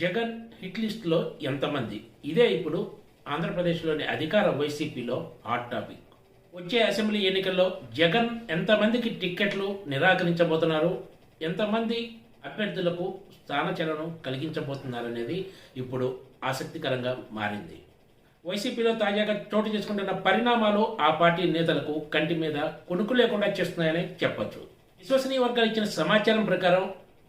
Jagan hit లిస్టులో ఎంతమంది? ఇదే ఇప్పుడు ఆంధ్రప్రదేశ్లోని అధికార వైసీపీలో హాట్ టాపిక్. వచ్చే అసెంబ్లీ ఎన్నికల్లో జగన్ ఎంతమందికి టిక్కెట్లు నిరాకరించబోతున్నారు, ఎంతమంది అభ్యర్థులకు స్థానచలనం కలిగించబోతున్నారనేది ఇప్పుడు ఆసక్తికరంగా మారింది. వైసీపీలో తాజాగా చోటు చేసుకుంటున్న పరిణామాలు ఆ పార్టీ నేతలకు కంటి మీద కొనుక్కు లేకుండా చేస్తున్నాయని చెప్పొచ్చు. విశ్వసనీయ వర్గాలు ఇచ్చిన సమాచారం ప్రకారం,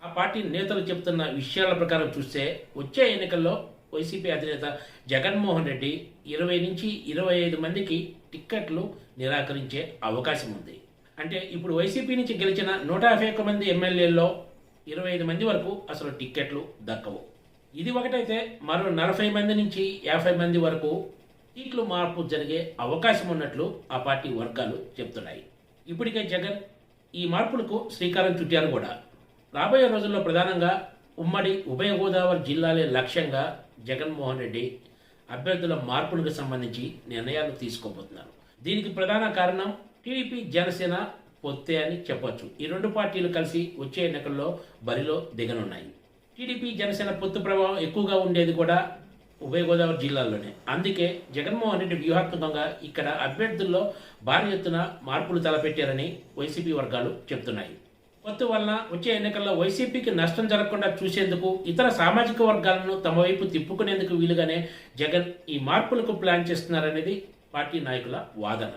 ఆ పార్టీ నేతలు చెబుతున్న విషయాల ప్రకారం చూస్తే వచ్చే ఎన్నికల్లో వైసీపీ అధినేత జగన్మోహన్ రెడ్డి 20 నుంచి 25 మందికి టిక్కెట్లు నిరాకరించే అవకాశం ఉంది. అంటే ఇప్పుడు వైసీపీ నుంచి గెలిచిన 151 మంది ఎమ్మెల్యేల్లో 25 మంది వరకు అసలు టిక్కెట్లు దక్కవు. ఇది ఒకటైతే మరో 40 మంది నుంచి 50 మంది వరకు సీట్లు మార్పు జరిగే అవకాశం ఉన్నట్లు ఆ పార్టీ వర్గాలు చెప్తున్నాయి. ఇప్పటికే జగన్ ఈ మార్పులకు శ్రీకారం చుట్టారు కూడా. రాబోయే రోజుల్లో ప్రధానంగా ఉమ్మడి ఉభయ గోదావరి జిల్లాలే లక్ష్యంగా జగన్మోహన్ రెడ్డి అభ్యర్థుల మార్పులకు సంబంధించి నిర్ణయాలు తీసుకోబోతున్నారు. దీనికి ప్రధాన కారణం టీడీపీ జనసేన పొత్తే అని చెప్పొచ్చు. ఈ రెండు పార్టీలు కలిసి వచ్చే ఎన్నికల్లో బరిలో దిగనున్నాయి. టీడీపీ జనసేన పొత్తు ప్రభావం ఎక్కువగా ఉండేది కూడా ఉభయ గోదావరి జిల్లాల్లోనే. అందుకే జగన్మోహన్ రెడ్డి వ్యూహాత్మకంగా ఇక్కడ అభ్యర్థుల్లో భారీ ఎత్తున మార్పులు తలపెట్టారని వైసీపీ వర్గాలు చెబుతున్నాయి. పొత్తు వలన వచ్చే ఎన్నికల్లో వైసీపీకి నష్టం జరగకుండా చూసేందుకు, ఇతర సామాజిక వర్గాలను తమ వైపు తిప్పుకునేందుకు వీలుగానే జగన్ ఈ మార్పులకు ప్లాన్ చేస్తున్నారనేది పార్టీ నాయకుల వాదన.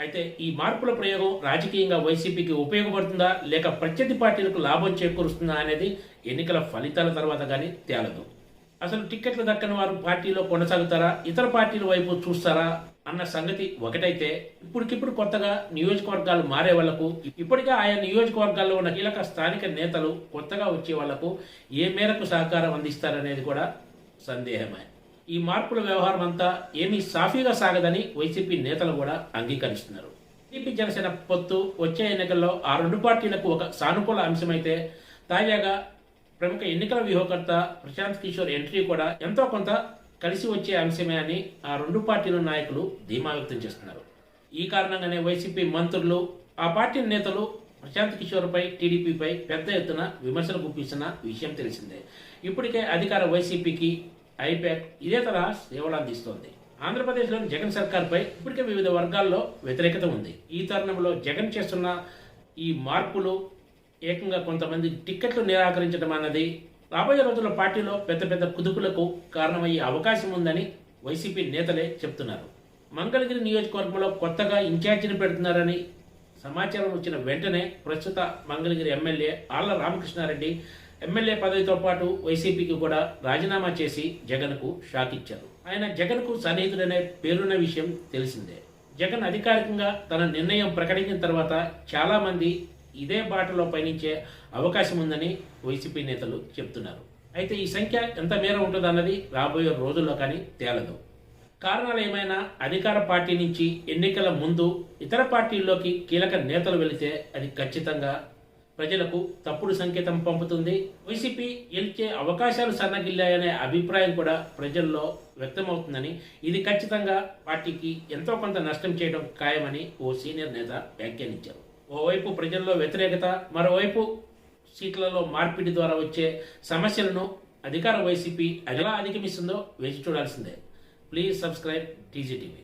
అయితే ఈ మార్పుల ప్రయోగం రాజకీయంగా వైసీపీకి ఉపయోగపడుతుందా, లేక ప్రత్యర్థి పార్టీలకు లాభం చేకూరుస్తుందా అనేది ఎన్నికల ఫలితాల తర్వాత కానీ తేలదు. అసలు టిక్కెట్లు దక్కని వారు పార్టీలో కొనసాగుతారా, ఇతర పార్టీల వైపు చూస్తారా అన్న సంగతి ఒకటైతే, ఇప్పటికిప్పుడు కొత్తగా నియోజకవర్గాలు మారే వాళ్లకు, ఇప్పటికే ఆయా నియోజకవర్గాల్లో ఉన్న కీలక స్థానిక నేతలు కొత్తగా వచ్చే వాళ్లకు ఏ మేరకు సహకారం అందిస్తారనేది కూడా సందేహమే. ఈ మార్పుల వ్యవహారం అంతా ఏమీ సాఫీగా సాగదని వైసీపీ నేతలు కూడా అంగీకరిస్తున్నారు. టీడీపీ జనసేన పొత్తు వచ్చే ఎన్నికల్లో ఆ రెండు పార్టీలకు ఒక సానుకూల అంశమైతే, తాజాగా ప్రముఖ ఎన్నికల వ్యూహకర్త ప్రశాంత్ కిషోర్ ఎంట్రీ కూడా ఎంతో కొంత కలిసి వచ్చే అంశమే అని ఆ రెండు పార్టీల నాయకులు ధీమా వ్యక్తం చేస్తున్నారు. ఈ కారణంగానే వైసీపీ మంత్రులు, ఆ పార్టీ నేతలు ప్రశాంత్ కిషోర్పై, టీడీపీపై పెద్ద ఎత్తున విమర్శలు గుప్పిస్తున్న విషయం తెలిసిందే. ఇప్పటికే అధికార వైసీపీకి ఐపాక్ ఇదే తరహా సేవలు అందిస్తోంది. ఆంధ్రప్రదేశ్లోని జగన్ సర్కార్పై ఇప్పటికే వివిధ వర్గాల్లో వ్యతిరేకత ఉంది. ఈ తరుణంలో జగన్ చేస్తున్న ఈ మార్పులు, ఏకంగా కొంతమంది టిక్కెట్లు నిరాకరించడం అన్నది రాబోయే రోజుల్లో పార్టీలో పెద్ద పెద్ద కుదుపులకు కారణమయ్యే అవకాశం ఉందని వైసీపీ నేతలే చెప్తున్నారు. మంగళగిరి నియోజకవర్గంలో కొత్తగా ఇన్ఛార్జిని పెడుతున్నారని సమాచారం వచ్చిన వెంటనే ప్రస్తుత మంగళగిరి ఎమ్మెల్యే ఆళ్ల రామకృష్ణారెడ్డి ఎమ్మెల్యే పదవితో పాటు వైసీపీకి కూడా రాజీనామా చేసి జగన్కు షాక్ ఇచ్చారు. ఆయన జగన్కు సన్నిహితుడనే పేరున్న విషయం తెలిసిందే. జగన్ అధికారికంగా తన నిర్ణయం ప్రకటించిన తర్వాత చాలా మంది ఇదే బాటలో పయనించే అవకాశం ఉందని వైసీపీ నేతలు చెప్తున్నారు. అయితే ఈ సంఖ్య ఎంత మేర ఉంటుందన్నది రాబోయే రోజుల్లో కానీ తేలదు. కారణాలు ఏమైనా అధికార పార్టీ నుంచి ఎన్నికల ముందు ఇతర పార్టీల్లోకి కీలక నేతలు వెళితే అది ఖచ్చితంగా ప్రజలకు తప్పుడు సంకేతం పంపుతుంది. వైసీపీ గెలిచే అవకాశాలు సన్నగిల్లాయనే అభిప్రాయం కూడా ప్రజల్లో వ్యక్తమవుతుందని, ఇది ఖచ్చితంగా పార్టీకి ఎంతో కొంత నష్టం చేయడం ఖాయమని ఓ సీనియర్ నేత వ్యాఖ్యానించారు. ఓవైపు ప్రజల్లో వ్యతిరేకత, మరోవైపు సీట్లలో మార్పిడి ద్వారా వచ్చే సమస్యలను అధికార వైసీపీ ఎలా అధిగమిస్తుందో వేచి చూడాల్సిందే. Please subscribe TGTV.